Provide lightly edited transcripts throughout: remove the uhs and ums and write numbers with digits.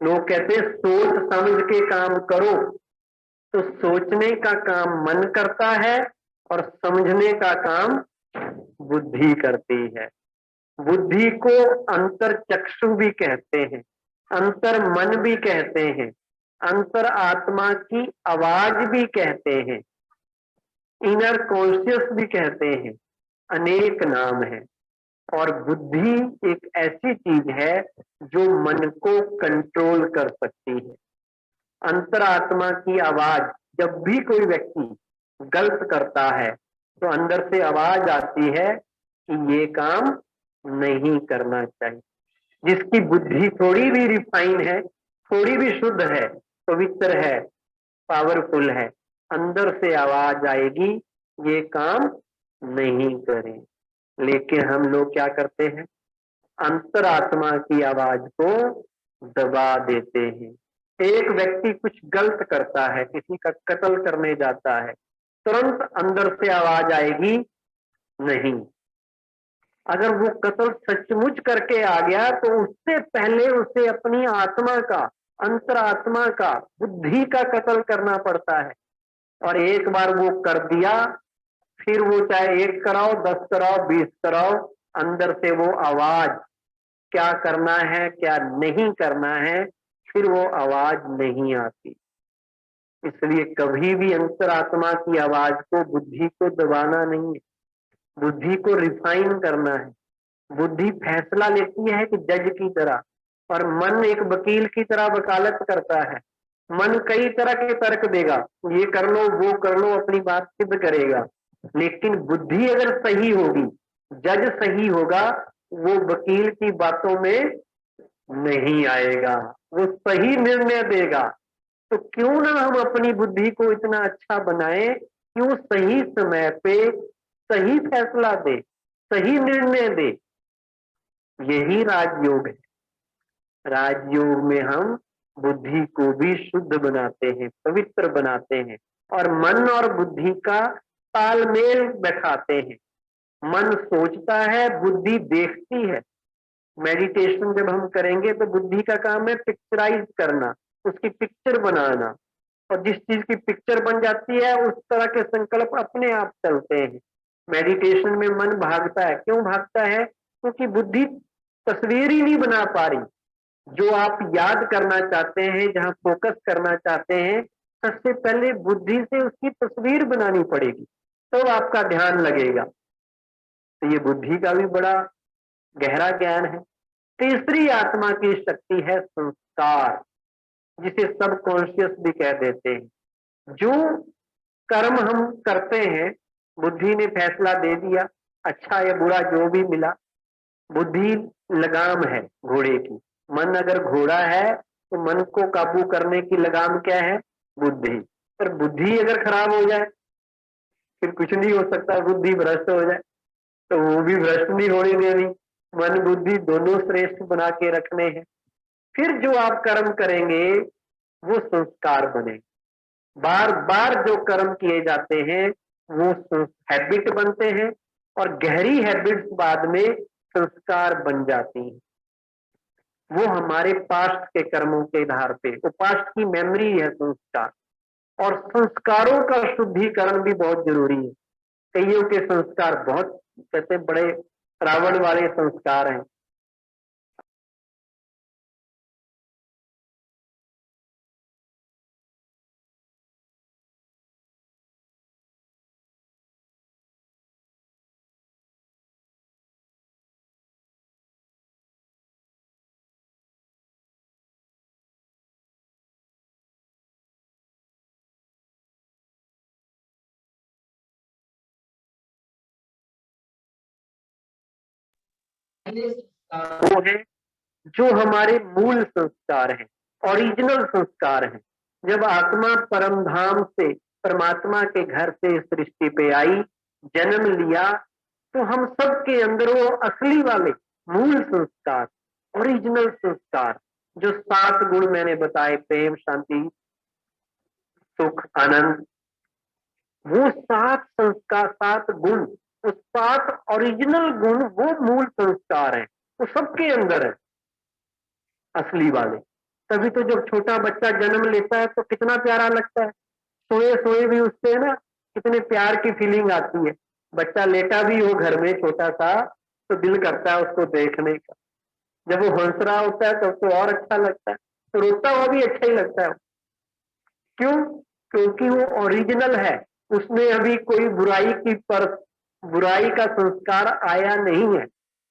लोग कहते हैं सोच समझ के काम करो, तो सोचने का काम मन करता है और समझने का काम बुद्धि करती है। बुद्धि को अंतर चक्षु भी कहते हैं, अंतर मन भी कहते हैं, अंतर आत्मा की आवाज भी कहते हैं, इनर कॉन्शियस भी कहते हैं, अनेक नाम है। और बुद्धि एक ऐसी चीज है जो मन को कंट्रोल कर सकती है। अंतरात्मा की आवाज, जब भी कोई व्यक्ति गलत करता है तो अंदर से आवाज आती है कि ये काम नहीं करना चाहिए। जिसकी बुद्धि थोड़ी भी रिफाइन है, थोड़ी भी शुद्ध है, पवित्र है, पावरफुल है, अंदर से आवाज आएगी ये काम नहीं करें। लेकिन हम लोग क्या करते हैं, अंतरात्मा की आवाज को दबा देते हैं। एक व्यक्ति कुछ गलत करता है, किसी का कत्ल करने जाता है, तुरंत अंदर से आवाज आएगी नहीं। अगर वो कत्ल सचमुच करके आ गया तो उससे पहले उसे अपनी आत्मा का, अंतरात्मा का, बुद्धि का कत्ल करना पड़ता है। और एक बार वो कर दिया, फिर वो चाहे 1 कराओ, 10 कराओ, 20 कराओ, अंदर से वो आवाज, क्या करना है क्या नहीं करना है, फिर वो आवाज नहीं आती। इसलिए कभी भी अंतरात्मा की आवाज को, बुद्धि को दबाना नहीं है, बुद्धि को रिफाइन करना है। बुद्धि फैसला लेती है कि जज की तरह, और मन एक वकील की तरह वकालत करता है। मन कई तरह के तर्क देगा, ये कर लो वो कर लो, अपनी बात सिद्ध करेगा। लेकिन बुद्धि अगर सही होगी, जज सही होगा, वो वकील की बातों में नहीं आएगा, वो सही निर्णय देगा। तो क्यों ना हम अपनी बुद्धि को इतना अच्छा बनाएं, क्यों सही समय पे सही फैसला दे, सही निर्णय दे। यही राजयोग है। राजयोग में हम बुद्धि को भी शुद्ध बनाते हैं, पवित्र बनाते हैं, और मन और बुद्धि का तालमेल बैठाते हैं। मन सोचता है, बुद्धि देखती है। मेडिटेशन जब हम करेंगे तो बुद्धि का काम है पिक्चराइज करना, उसकी पिक्चर बनाना, और जिस चीज की पिक्चर बन जाती है उस तरह के संकल्प अपने आप चलते हैं। मेडिटेशन में मन भागता है, क्यों भागता है? क्योंकि बुद्धि तस्वीर ही नहीं बना पा रही। जो आप याद करना चाहते हैं, जहां फोकस करना चाहते हैं, सबसे पहले बुद्धि से उसकी तस्वीर बनानी पड़ेगी, तो आपका ध्यान लगेगा। तो ये बुद्धि का भी बड़ा गहरा ज्ञान है। तीसरी आत्मा की शक्ति है संस्कार, जिसे सब कॉन्शियस भी कह देते हैं। जो कर्म हम करते हैं, बुद्धि ने फैसला दे दिया, अच्छा या बुरा जो भी मिला। बुद्धि लगाम है घोड़े की, मन अगर घोड़ा है तो मन को काबू करने की लगाम क्या है? बुद्धि। पर बुद्धि अगर खराब हो जाए फिर कुछ नहीं हो सकता, बुद्धि भ्रष्ट हो जाए तो वो भी भ्रष्ट नहीं होने देनी। मन बुद्धि दोनों श्रेष्ठ बना के रखने हैं। फिर जो आप कर्म करेंगे वो संस्कार बने। बार बार जो कर्म किए जाते हैं वो हैबिट बनते हैं, और गहरी हैबिट्स बाद में संस्कार बन जाती हैं। वो हमारे पास्ट के कर्मों के आधार पे, वो पास्ट की मेमोरी है संस्कार। और संस्कारों का शुद्धिकरण भी बहुत जरूरी है। कईयों के संस्कार बहुत, कहते बड़े रावण वाले संस्कार हैं। वो है जो हमारे मूल संस्कार हैं, ओरिजिनल संस्कार हैं। जब आत्मा परम धाम से, परमात्मा के घर से इस सृष्टि पे आई, जन्म लिया, तो हम सब के अंदर वो असली वाले मूल संस्कार, ओरिजिनल संस्कार, जो 7 गुण मैंने बताए, प्रेम, शांति, सुख, आनंद, वो 7 संस्कार, 7 गुण, वो 7 ओरिजिनल गुण, वो मूल संस्कार हैं, वो सबके अंदर है, असली वाले। तभी तो जब छोटा बच्चा जन्म लेता है तो कितना प्यारा लगता है, सोए सोए भी उससे ना कितने प्यार की फीलिंग आती है। बच्चा लेटा भी हो घर में छोटा सा तो दिल करता है उसको देखने का। जब वो हंस रहा होता है तब तो और अच्छा लगता है, तो रोता हुआ भी अच्छा ही लगता है। क्यों? क्योंकि वो ओरिजिनल है, उसमें अभी कोई बुराई का संस्कार आया नहीं है।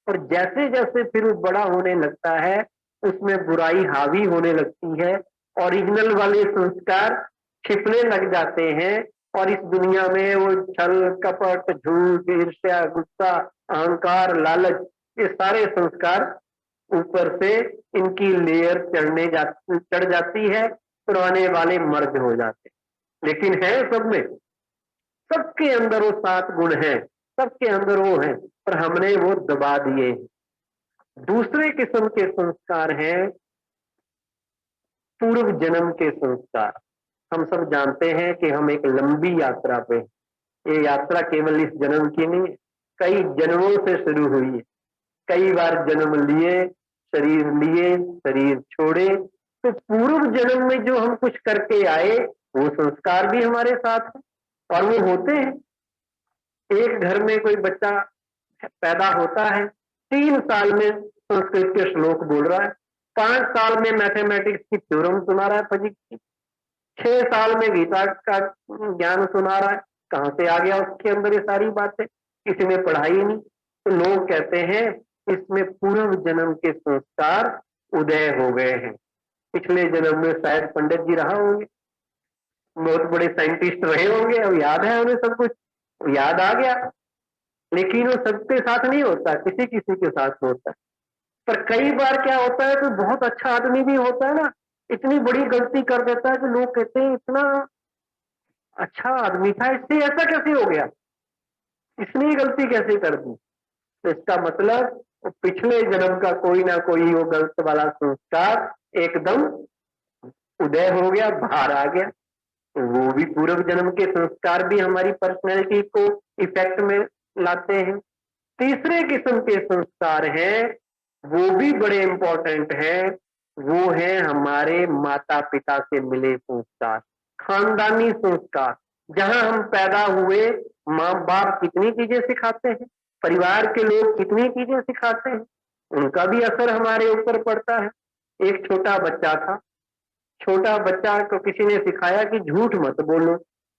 और जैसे जैसे फिर वो बड़ा होने लगता है उसमें बुराई हावी होने लगती है, ओरिजिनल वाले संस्कार छिपने लग जाते हैं, और इस दुनिया में वो छल कपट झूठ ईर्ष्या गुस्सा अहंकार लालच ये सारे संस्कार ऊपर से इनकी लेयर चढ़ जाती है, पुराने वाले मर्ज हो जाते हैं। लेकिन है सब में, सबके अंदर वो 7 गुण हैं, सबके अंदर वो हैं, पर हमने वो दबा दिए। दूसरे किस्म के संस्कार हैं पूर्व जन्म के संस्कार। हम सब जानते हैं कि हम एक लंबी यात्रा पे, ये यात्रा केवल इस जन्म की नहीं है, कई जन्मों से शुरू हुई है। कई बार जन्म लिए, शरीर छोड़े, तो पूर्व जन्म में जो हम कुछ करके आए वो संस्कार भी हमारे साथ है, और वो होते हैं। एक घर में कोई बच्चा पैदा होता है, 3 साल में संस्कृत के श्लोक बोल रहा है, 5 साल में मैथमेटिक्स की थ्योरम सुना रहा है फिजिक्स की, 6 साल में गीता का ज्ञान सुना रहा है। कहां से आ गया उसके अंदर ये सारी बातें? किसी ने पढ़ाई नहीं। तो लोग कहते हैं इसमें पूर्व जन्म के संस्कार उदय हो गए हैं। पिछले जन्म में शायद पंडित जी रहा होंगे, बहुत बड़े साइंटिस्ट रहे होंगे, अब याद है उन्हें सब कुछ, याद आ गया। लेकिन वो सबके साथ नहीं होता, किसी किसी के साथ होता है। पर कई बार क्या होता है, तो बहुत अच्छा आदमी भी होता है ना, इतनी बड़ी गलती कर देता है कि लोग कहते हैं इतना अच्छा आदमी था, इससे ऐसा कैसे हो गया, इसने ये गलती कैसे कर दी? तो इसका मतलब वो पिछले जन्म का कोई ना कोई वो गलत वाला संस्कार एकदम उदय हो गया, बाहर आ गया। तो वो भी पूर्व जन्म के संस्कार भी हमारी पर्सनैलिटी को इफेक्ट में लाते हैं। तीसरे किस्म के संस्कार हैं, वो भी बड़े इंपॉर्टेंट हैं, वो है हमारे माता पिता से मिले संस्कार, खानदानी संस्कार। जहां हम पैदा हुए, माँ बाप कितनी चीजें सिखाते हैं, परिवार के लोग कितनी चीजें सिखाते हैं, उनका भी असर हमारे ऊपर पड़ता है। एक छोटा बच्चा था, छोटा बच्चा को किसी ने सिखाया कि झूठ मत बोलो,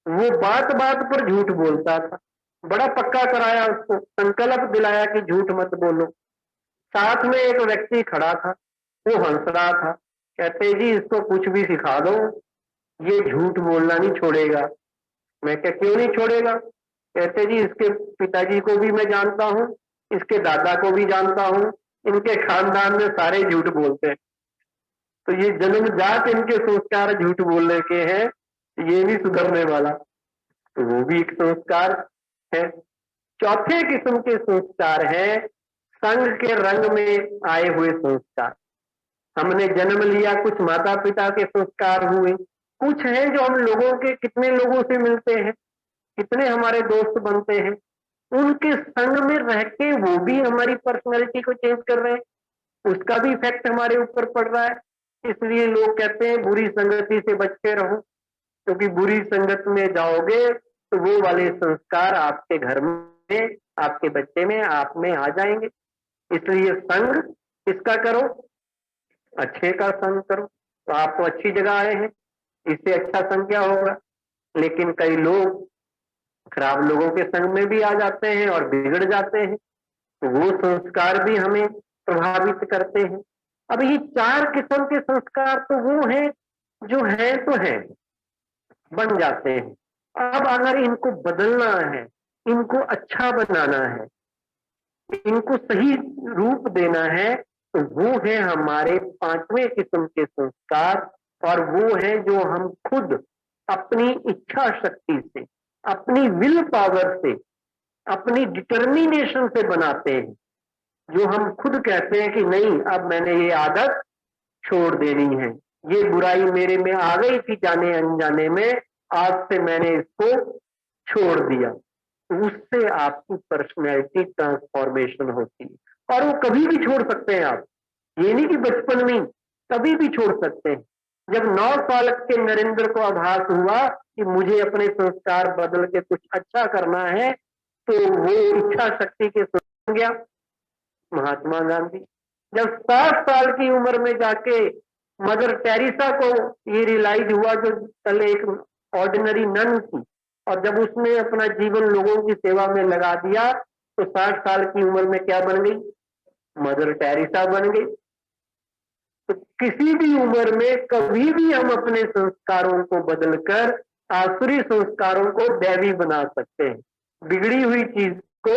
वो बात बात पर झूठ बोलता था। बड़ा पक्का कराया उसको, संकल्प दिलाया कि झूठ मत बोलो। साथ में एक व्यक्ति खड़ा था, वो हंस रहा था, कहते जी इसको कुछ भी सिखा दो, ये झूठ बोलना नहीं छोड़ेगा। मैं क्या, क्यों नहीं छोड़ेगा? कहते जी इसके पिताजी को भी मैं जानता हूँ, इसके दादा को भी जानता हूँ, इनके खानदान में सारे झूठ बोलते हैं, तो ये जन्मजात इनके संस्कार झूठ बोलने के हैं, ये नहीं सुधरने वाला। तो वो भी एक संस्कार है। चौथे किस्म के संस्कार है संग के रंग में आए हुए संस्कार। हमने जन्म लिया, कुछ माता पिता के संस्कार हुए, कुछ हैं जो हम लोगों के, कितने लोगों से मिलते हैं, कितने हमारे दोस्त बनते हैं, उनके संग में रह के वो भी हमारी पर्सनैलिटी को चेंज कर रहे हैं, उसका भी इफेक्ट हमारे ऊपर पड़ रहा है। इसलिए लोग कहते हैं बुरी संगति से बच के रहो, क्योंकि बुरी संगत में जाओगे तो वो वाले संस्कार आपके घर में, आपके बच्चे में, आप में आ जाएंगे। इसलिए संग किसका करो? अच्छे का संग करो। तो आप तो अच्छी जगह आए हैं, इससे अच्छा संग क्या होगा? लेकिन कई लोग खराब लोगों के संग में भी आ जाते हैं और बिगड़ जाते हैं, तो वो संस्कार भी हमें प्रभावित करते हैं। अब ये 4 किस्म के संस्कार तो वो हैं जो हैं तो हैं, बन जाते हैं। अब अगर इनको बदलना है, इनको अच्छा बनाना है, इनको सही रूप देना है, तो वो है हमारे 5वें किस्म के संस्कार, और वो है जो हम खुद अपनी इच्छा शक्ति से, अपनी विल पावर से, अपनी डिटर्मिनेशन से बनाते हैं। जो हम खुद कहते हैं कि नहीं, अब मैंने ये आदत छोड़ देनी है, ये बुराई मेरे में आ गई थी जाने अनजाने में, आज से मैंने इसको छोड़ दिया। उससे आपकी पर्सनैलिटी ट्रांसफॉर्मेशन होती है, और वो कभी भी छोड़ सकते हैं आप। ये नहीं कि बचपन में, कभी भी छोड़ सकते हैं। जब 9 साल के नरेंद्र को आभास हुआ कि मुझे अपने संस्कार बदल के कुछ अच्छा करना है, तो वो इच्छा शक्ति के साथ गया महात्मा गांधी। जब 60 साल की उम्र में जाके मदर टेरेसा को ये रियलाइज हुआ, जो पहले एक ऑर्डिनरी नन थी, और जब उसने अपना जीवन लोगों की सेवा में लगा दिया, तो 60 साल की उम्र में क्या बन गई? मदर टेरेसा बन गई। तो किसी भी उम्र में कभी भी हम अपने संस्कारों को बदलकर आसुरी संस्कारों को दैवी बना सकते हैं, बिगड़ी हुई चीज को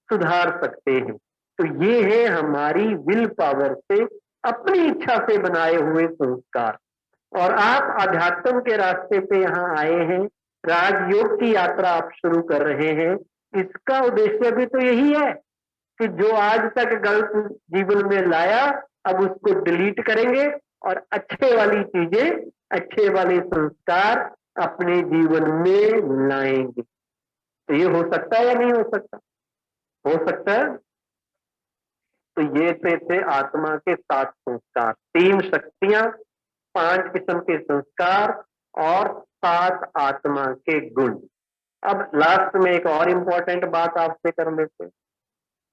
सुधार सकते हैं। तो ये है हमारी विल पावर से, अपनी इच्छा से बनाए हुए संस्कार। और आप अध्यात्म के रास्ते पे यहाँ आए हैं, राजयोग की यात्रा आप शुरू कर रहे हैं। इसका उद्देश्य भी तो यही है कि जो आज तक गलत जीवन में लाया, अब उसको डिलीट करेंगे और अच्छे वाली चीजें, अच्छे वाले संस्कार अपने जीवन में लाएंगे। तो ये हो सकता है या नहीं हो सकता? हो सकता है। तो ये थे आत्मा के 7 संस्कार, 3 शक्तियां, 5 किस्म के संस्कार और 7 आत्मा के गुण। अब लास्ट में एक और इंपॉर्टेंट बात आपसे कर लेते।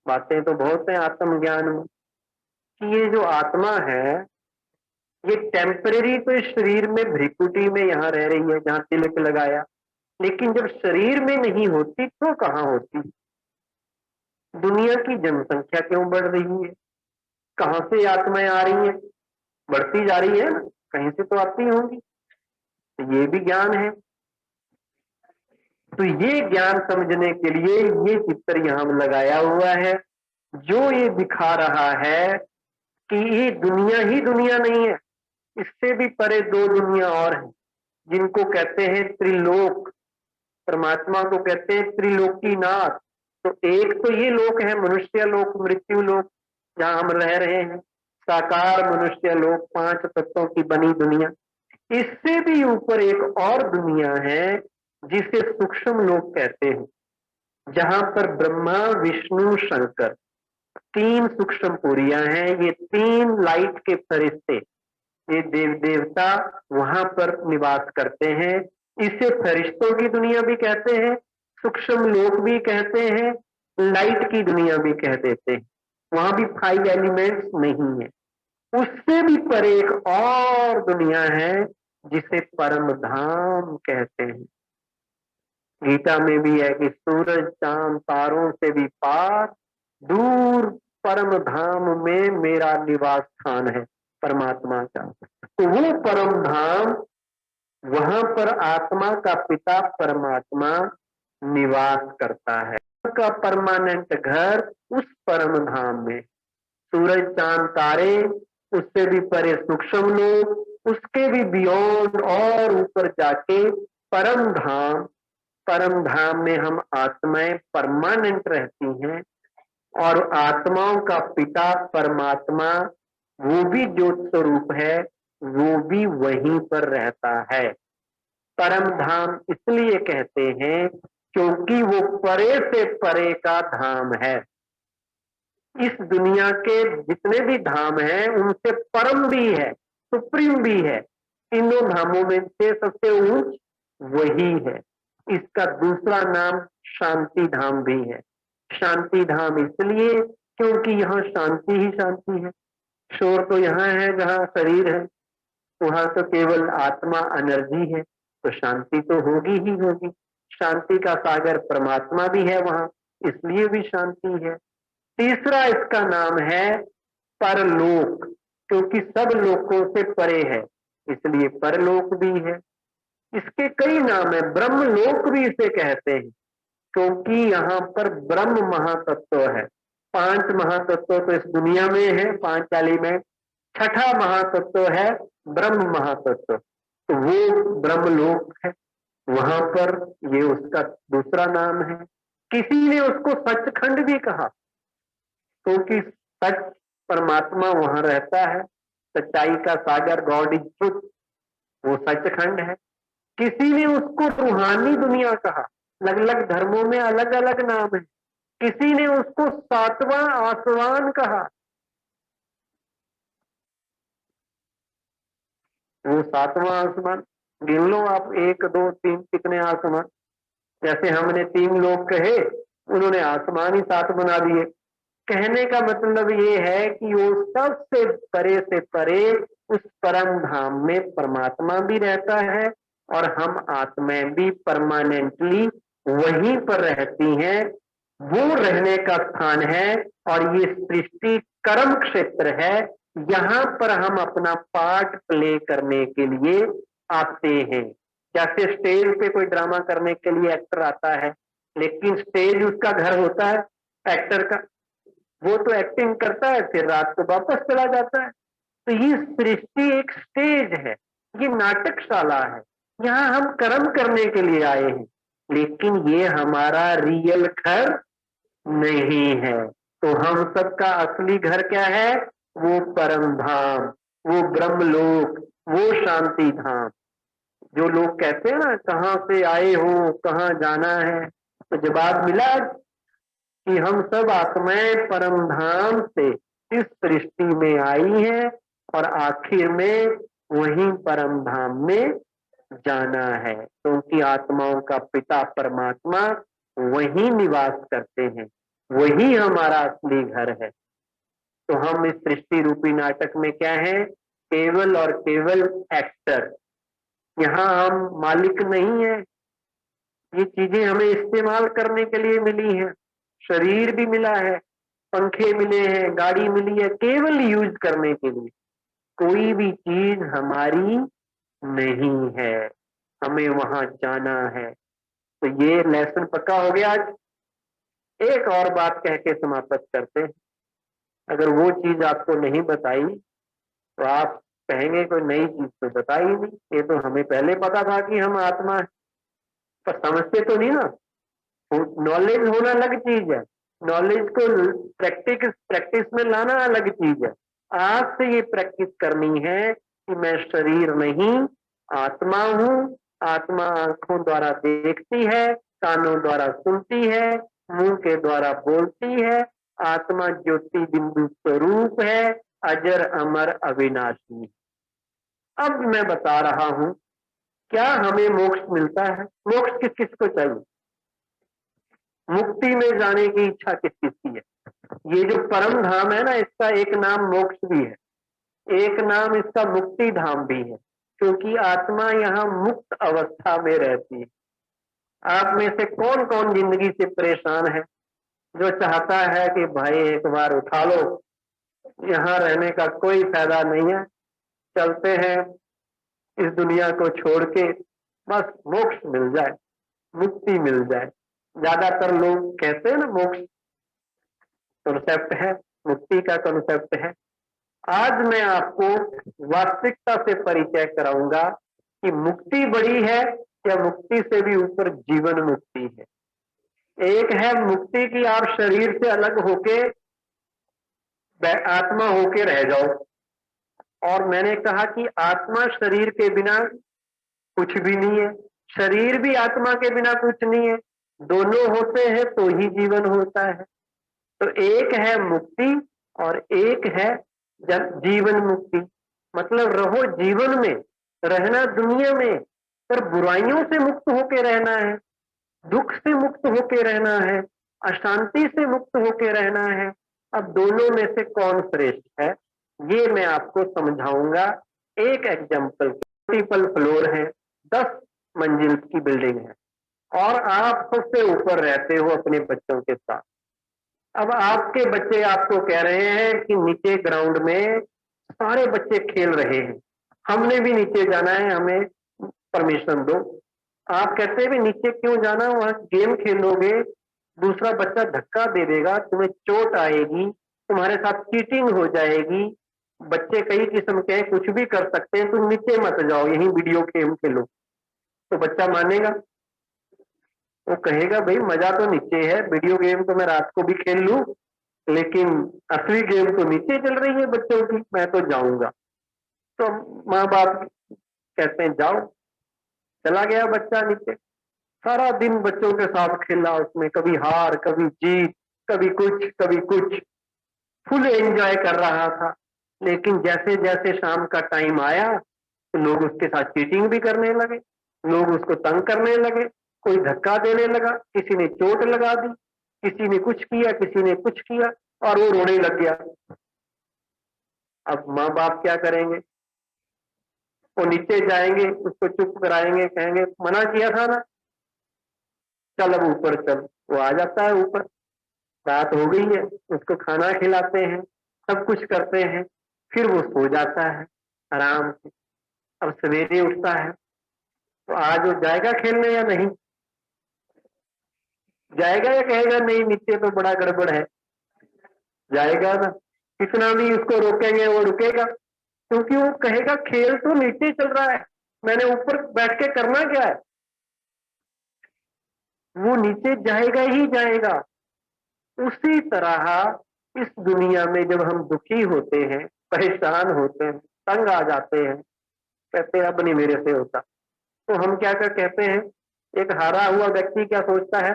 बातें तो बहुत हैं आत्मज्ञान में, कि ये जो आत्मा है, ये टेम्परेरी तो इस शरीर में भ्रिकुटी में यहाँ रह रही है, जहाँ तिलक लगाया, लेकिन जब शरीर में नहीं होती तो कहाँ होती? दुनिया की जनसंख्या क्यों बढ़ रही है? कहाँ से आत्माएं आ रही हैं? बढ़ती जा रही है ना, कहीं से तो आती होंगी। तो ये भी ज्ञान है। तो ये ज्ञान समझने के लिए ये चित्र यहाँ लगाया हुआ है, जो ये दिखा रहा है कि ये दुनिया ही दुनिया नहीं है, इससे भी परे 2 दुनिया और हैं, जिनको कहते हैं त्रिलोक। परमात्मा को कहते हैं त्रिलोकीनाथ। तो एक तो ये लोक है मनुष्य लोक, मृत्यु लोक, जहां हम रह रहे हैं, साकार मनुष्य लोक, 5 तत्वों की बनी दुनिया। इससे भी ऊपर एक और दुनिया है जिसे सूक्ष्म लोक कहते हैं, जहां पर ब्रह्मा विष्णु शंकर 3 सूक्ष्म पुरियां हैं। ये 3 लाइट के फरिश्ते, ये देव देवता वहां पर निवास करते हैं। इसे फरिश्तों की दुनिया भी कहते हैं, सूक्ष्म लोक भी कहते हैं, लाइट की दुनिया भी कह देते हैं। वहां भी 5 एलिमेंट्स नहीं है। उससे भी परे एक और दुनिया है जिसे परम धाम कहते हैं। गीता में भी है कि सूरज चांद तारों से भी पार, दूर परम धाम में मेरा निवास स्थान है परमात्मा का। तो वो परम धाम, वहां पर आत्मा का पिता परमात्मा निवास करता है। का परमानेंट घर उस परम धाम में। सूरज चांद तारे, उससे भी परे सूक्ष्म लोग, उसके भी बियॉन्ड और ऊपर जाके परम धाम। परम धाम में हम आत्माएं परमानेंट रहती हैं, और आत्माओं का पिता परमात्मा, वो भी ज्योत स्वरूप है, वो भी वहीं पर रहता है। परम धाम इसलिए कहते हैं क्योंकि वो परे से परे का धाम है। इस दुनिया के जितने भी धाम हैं उनसे परम भी है, सुप्रीम भी है। तीनों धामों में से सबसे ऊंच वही है। इसका दूसरा नाम शांति धाम भी है। शांति धाम इसलिए क्योंकि यहाँ शांति ही शांति है। शोर तो यहाँ है जहाँ शरीर है, वहां तो केवल आत्मा एनर्जी है, तो शांति तो होगी ही होगी। शांति का सागर परमात्मा भी है वहां, इसलिए भी शांति है। तीसरा इसका नाम है परलोक, क्योंकि सब लोकों से परे है, इसलिए परलोक भी है। इसके कई नाम है। ब्रह्म लोक भी इसे कहते हैं, क्योंकि यहाँ पर ब्रह्म महातत्व है। 5 महातत्व तो इस दुनिया में है, 5 एलिमेंट। छठा महातत्व है ब्रह्म महातत्व, तो वो ब्रह्मलोक है। वहां पर ये उसका दूसरा नाम है। किसी ने उसको सचखंड भी कहा, क्योंकि सच परमात्मा वहां रहता है। सच्चाई का सागर, गॉड इज ट्रुथ, वो सचखंड है। किसी ने उसको रूहानी दुनिया कहा, अलग अलग धर्मों में अलग अलग नाम है। किसी ने उसको 7वां आसमान कहा। वो सातवां आसमान। गिन लो आप, 1 2 3 कितने आसमान। जैसे हमने 3 लोग कहे, उन्होंने आसमान ही 7 बना दिए। कहने का मतलब ये है कि वो सबसे परे से परे उस परम धाम में परमात्मा भी रहता है और हम आत्माएं भी परमानेंटली वहीं पर रहती हैं। वो रहने का स्थान है और ये सृष्टि कर्म क्षेत्र है। यहाँ पर हम अपना पार्ट प्ले करने के लिए आते हैं। जैसे स्टेज पे कोई ड्रामा करने के लिए एक्टर आता है, लेकिन स्टेज उसका घर होता है एक्टर का। वो तो एक्टिंग करता है, फिर रात को वापस चला जाता है। तो ये सृष्टि एक स्टेज है, ये नाटकशाला है। यहाँ हम कर्म करने के लिए आए हैं, लेकिन ये हमारा रियल घर नहीं है। तो हम सबका असली घर क्या है? वो परम धाम, वो ब्रह्मलोक, वो शांति धाम। जो लोग कहते हैं ना, कहाँ से आए हो, कहाँ जाना है, तो जवाब मिला कि हम सब आत्माएं परम धाम से इस सृष्टि में आई हैं और आखिर में वहीं परम धाम में जाना है, क्योंकि आत्माओं का पिता परमात्मा वहीं निवास करते हैं, वही हमारा असली घर है। तो हम इस सृष्टि रूपी नाटक में क्या है? केवल और केवल एक्टर। यहाँ हम मालिक नहीं है। ये चीजें हमें इस्तेमाल करने के लिए मिली हैं। शरीर भी मिला है, पंखे मिले हैं, गाड़ी मिली है, केवल यूज करने के लिए। कोई भी चीज हमारी नहीं है, हमें वहां जाना है। तो ये लेसन पक्का हो गया। आज एक और बात कह के समाप्त करते हैं। अगर वो चीज आपको नहीं बताई तो आप कहेंगे कोई नई चीज तो बताई नहीं, ये तो हमें पहले पता था कि हम आत्मा है, पर समझते तो नहीं ना। नॉलेज होना अलग चीज है, नॉलेज को प्रैक्टिस में लाना अलग चीज है। आज से ये प्रैक्टिस करनी है कि मैं शरीर नहीं, आत्मा हूँ। आत्मा आंखों द्वारा देखती है, कानों द्वारा सुनती है, मुंह के द्वारा बोलती है। आत्मा ज्योति बिंदु स्वरूप है, अजर अमर अविनाशी। अब मैं बता रहा हूं, क्या हमें मोक्ष मिलता है? मोक्ष किस किस को चाहिए? मुक्ति में जाने की इच्छा किस किस की है? ये जो परम धाम है ना, इसका एक नाम मोक्ष भी है, एक नाम इसका मुक्ति धाम भी है, क्योंकि आत्मा यहाँ मुक्त अवस्था में रहती है। आप में से कौन कौन जिंदगी से परेशान है, जो चाहता है कि भाई एक बार उठा लो, यहाँ रहने का कोई फायदा नहीं है, चलते हैं इस दुनिया को छोड़ के, बस मोक्ष मिल जाए, मुक्ति मिल जाए। ज्यादातर लोग कहते हैं ना, मोक्ष कॉन्सेप्ट है, मुक्ति का कॉन्सेप्ट है। आज मैं आपको वास्तविकता से परिचय कराऊंगा कि मुक्ति बड़ी है या मुक्ति से भी ऊपर जीवन मुक्ति है। एक है मुक्ति की आप शरीर से अलग होके आत्मा होके रह जाओ, और मैंने कहा कि आत्मा शरीर के बिना कुछ भी नहीं है, शरीर भी आत्मा के बिना कुछ नहीं है। दोनों होते हैं तो ही जीवन होता है। तो एक है मुक्ति और एक है जीवन मुक्ति। मतलब रहो जीवन में, रहना दुनिया में, पर बुराइयों से मुक्त होके रहना है, दुख से मुक्त होके रहना है, अशांति से मुक्त होके रहना है। अब दोनों में से कौन श्रेष्ठ है, ये मैं आपको समझाऊंगा। एक एग्जाम्पल, मल्टीपल फ्लोर है, 10 मंजिल की बिल्डिंग है, और आप सबसे ऊपर रहते हो अपने बच्चों के साथ। अब आपके बच्चे आपको कह रहे हैं कि नीचे ग्राउंड में सारे बच्चे खेल रहे हैं, हमने भी नीचे जाना है, हमें परमिशन दो। आप कहते हैं भी नीचे क्यों जाना, वहां गेम खेलोगे, दूसरा बच्चा धक्का दे देगा, तुम्हें चोट आएगी, तुम्हारे साथ चीटिंग हो जाएगी। बच्चे कई किस्म के हैं, कुछ भी कर सकते हैं, तुम नीचे मत जाओ, यही वीडियो गेम खेलो। तो बच्चा मानेगा? वो कहेगा भाई मजा तो नीचे है, वीडियो गेम तो मैं रात को भी खेल लूं, लेकिन असली गेम तो नीचे चल रही है बच्चों की, मैं तो जाऊंगा। तो माँ बाप कहते हैं जाओ। चला गया बच्चा नीचे, सारा दिन बच्चों के साथ खेला, उसमें कभी हार कभी जीत, कभी कुछ कभी कुछ, फुल एंजॉय कर रहा था। लेकिन जैसे जैसे शाम का टाइम आया, तो लोग उसके साथ चीटिंग भी करने लगे, लोग उसको तंग करने लगे, कोई धक्का देने लगा, किसी ने चोट लगा दी, किसी ने कुछ किया, किसी ने कुछ किया, और वो रोने लग गया। अब माँ बाप क्या करेंगे? वो नीचे जाएंगे, उसको चुप कराएंगे, कहेंगे मना किया था ना, चल अब ऊपर चल। वो आ जाता है ऊपर, रात हो गई है, उसको खाना खिलाते हैं, सब कुछ करते हैं, फिर वो सो जाता है आराम से। अब सवेरे उठता है तो आज वो जाएगा खेलने या नहीं? जाएगा या कहेगा नहीं नीचे तो बड़ा गड़बड़ है? जाएगा ना। कितना भी उसको रोकेंगे वो रुकेगा, क्योंकि वो कहेगा खेल तो नीचे चल रहा है, मैंने ऊपर बैठ के करना क्या है? वो नीचे जाएगा ही जाएगा। उसी तरह इस दुनिया में जब हम दुखी होते हैं, परेशान होते हैं, तंग आ जाते हैं, कहते हैं अब नहीं मेरे से होता, तो हम क्या कर कहते हैं? एक हारा हुआ व्यक्ति क्या सोचता है,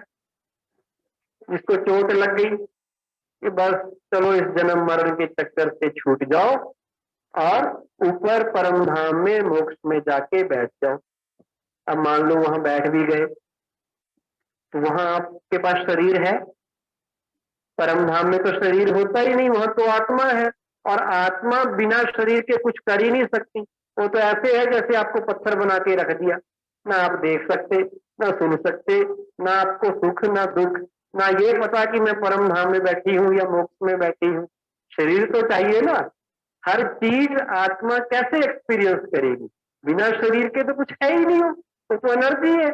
जिसको चोट लग गई कि बस चलो इस जन्म मरण के चक्कर से छूट जाओ और ऊपर परम धाम में मोक्ष में जाके बैठ जाओ। अब मान लो वहां बैठ भी गए, तो वहां आपके पास शरीर है? परम धाम में तो शरीर होता ही नहीं, वहां तो आत्मा है, और आत्मा बिना शरीर के कुछ कर ही नहीं सकती। वो तो ऐसे है जैसे आपको पत्थर बना के रख दिया, ना आप देख सकते, ना सुन सकते, ना आपको सुख ना दुख, ना ये पता कि मैं परम धाम में बैठी हूँ या मोक्ष में बैठी हूँ। शरीर तो चाहिए ना। हर चीज आत्मा कैसे एक्सपीरियंस करेगी? बिना शरीर के तो कुछ है ही नहीं, हो तो एनर्जी है।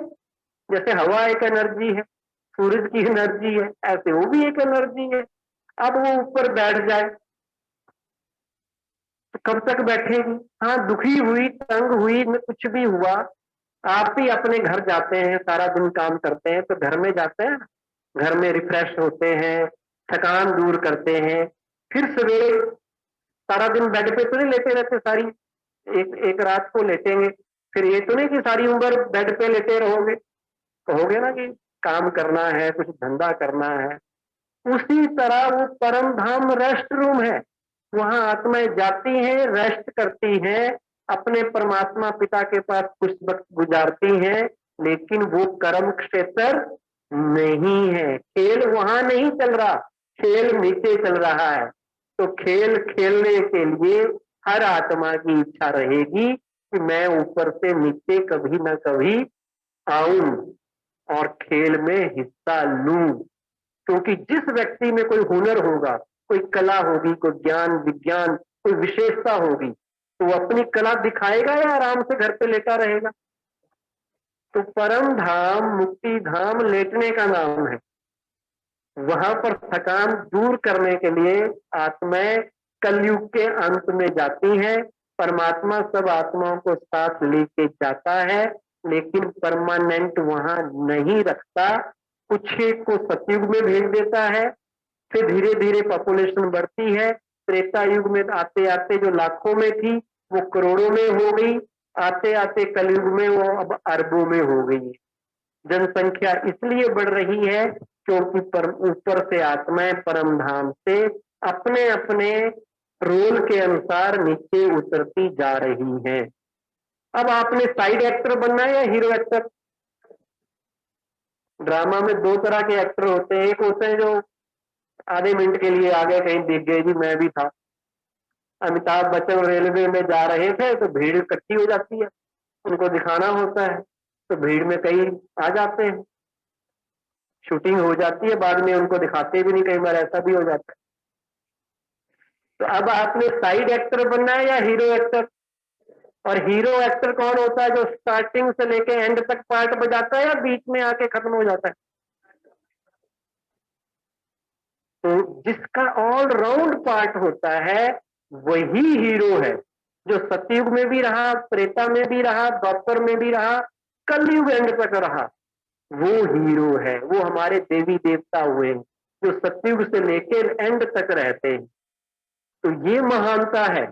जैसे हवा एक एनर्जी है, सूरज की एनर्जी है, ऐसे वो भी एक एनर्जी है। अब वो ऊपर बैठ जाए तो कब तक बैठेगी? हाँ, दुखी हुई, तंग हुई, न कुछ भी हुआ, आप भी अपने घर जाते हैं, सारा दिन काम करते हैं, तो घर में जाते हैं, घर में रिफ्रेश होते हैं, थकान दूर करते हैं, फिर सवेरे सारा दिन बेड पे तो नहीं लेटे रहते, सारी एक एक रात को लेटेंगे, फिर ये तो नहीं कि सारी उम्र बेड पे लेटे रहोगे, कहोगे ना कि काम करना है, कुछ धंधा करना है। उसी तरह वो परम धाम रेस्ट रूम है, वहां आत्माएं जाती हैं, रेस्ट करती हैं, अपने परमात्मा पिता के पास कुछ वक्त गुजारती हैं, लेकिन वो कर्म क्षेत्र नहीं है। खेल वहां नहीं चल रहा, खेल नीचे चल रहा है। तो खेल खेलने के लिए हर आत्मा की इच्छा रहेगी कि मैं ऊपर से नीचे कभी ना कभी आऊं और खेल में हिस्सा लूं। क्योंकि जिस व्यक्ति में कोई हुनर होगा, कोई कला होगी, कोई ज्ञान विज्ञान, कोई विशेषता होगी, तो वो अपनी कला दिखाएगा या आराम से घर पे लेटा रहेगा? तो परम धाम, मुक्ति धाम लेटने का नाम है। वहां पर थकान दूर करने के लिए आत्माएं कलयुग के अंत में जाती हैं। परमात्मा सब आत्माओं को साथ लेके जाता है, लेकिन परमानेंट वहां नहीं रखता। कुछ को सतयुग में भेज देता है, फिर धीरे धीरे पॉपुलेशन बढ़ती है। त्रेता युग में आते आते जो लाखों में थी वो करोड़ों में हो गई, आते आते कलयुग में वो अब अरबों में हो गई है। जनसंख्या इसलिए बढ़ रही है क्योंकि ऊपर से आत्माएं परम धाम से अपने अपने रोल के अनुसार नीचे उतरती जा रही हैं। अब आपने साइड एक्टर बनना है या हीरो एक्टर? ड्रामा में दो तरह के एक्टर होते हैं, एक होते हैं जो आधे मिनट के लिए आगे कहीं दिख गए, जी मैं भी था। अमिताभ बच्चन रेलवे में जा रहे थे तो भीड़ इकट्ठी हो जाती है, उनको दिखाना होता है, तो भीड़ में कई आ जाते हैं, शूटिंग हो जाती है, बाद में उनको दिखाते भी नहीं, कई बार ऐसा भी हो जाता है। तो अब आपने साइड एक्टर बनना है या हीरो एक्टर? और हीरो एक्टर कौन होता है? जो स्टार्टिंग से लेके एंड तक पार्ट बजाता है या बीच में आके खत्म हो जाता है? तो जिसका ऑल राउंड पार्ट होता है वही हीरो है, जो सतयुग में भी रहा, त्रेता में भी रहा, द्वापर में भी रहा, कलयुग एंड तक रहा, वो हीरो है। वो हमारे देवी देवता हुए जो सतयुग से लेकर एंड तक रहते हैं। तो ये महानता है।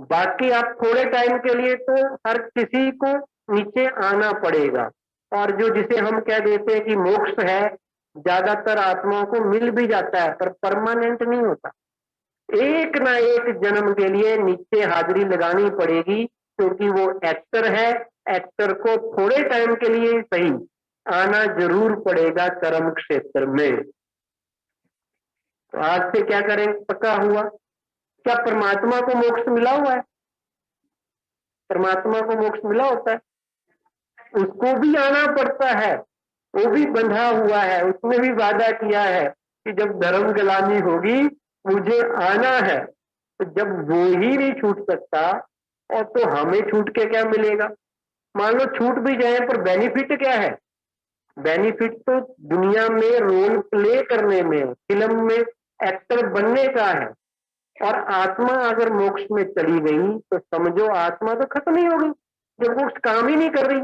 बाकी आप थोड़े टाइम के लिए तो हर किसी को नीचे आना पड़ेगा, और जो जिसे हम कह देते हैं कि मोक्ष है, ज्यादातर आत्माओं को मिल भी जाता है पर परमानेंट नहीं होता। एक ना एक जन्म के लिए नीचे हाजिरी लगानी पड़ेगी, क्योंकि वो एक्टर है, एक्टर को थोड़े टाइम के लिए ही सही आना जरूर पड़ेगा कर्म क्षेत्र में। तो आज से क्या करें पक्का हुआ? क्या परमात्मा को मोक्ष मिला हुआ है? परमात्मा को मोक्ष मिला होता है? उसको भी आना पड़ता है, वो भी बंधा हुआ है, उसने भी वादा किया है कि जब धर्म गलानी होगी मुझे आना है। तो जब वो ही नहीं छूट सकता और तो हमें छूट के क्या मिलेगा? मान लो छूट भी जाए पर बेनिफिट क्या है? बेनिफिट तो दुनिया में रोल प्ले करने में, फिल्म में एक्टर बनने का है। और आत्मा अगर मोक्ष में चली गई तो समझो आत्मा तो खत्म ही हो गई, जब मोक्ष काम ही नहीं कर रही।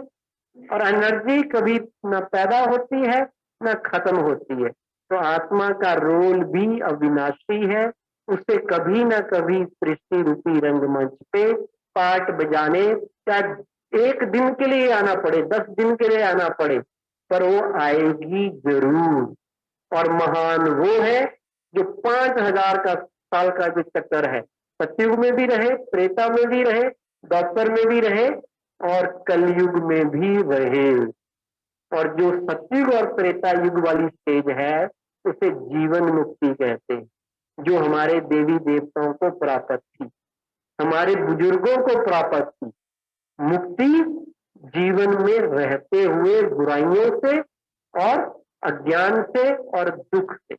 और एनर्जी कभी न पैदा होती है न खत्म होती है। तो आत्मा का रोल भी अविनाशी है, उसे कभी न कभी सृष्टि रूपी रंगमंच पे पार्ट बजाने, चाहे 1 दिन के लिए आना पड़े, 10 दिन के लिए आना पड़े, पर वो आएगी जरूर। और महान वो है जो 5000 का साल का जो चक्कर है, सतयुग में भी रहे, त्रेता में भी रहे, द्वापर में भी रहे और कलयुग में भी रहे। और जो सतयुग और त्रेता युग वाली स्टेज है उसे जीवन मुक्ति कहते हैं, जो हमारे देवी देवताओं को प्राप्त थी, हमारे बुजुर्गों को प्राप्त थी। मुक्ति जीवन में रहते हुए बुराइयों से और अज्ञान से और दुख से।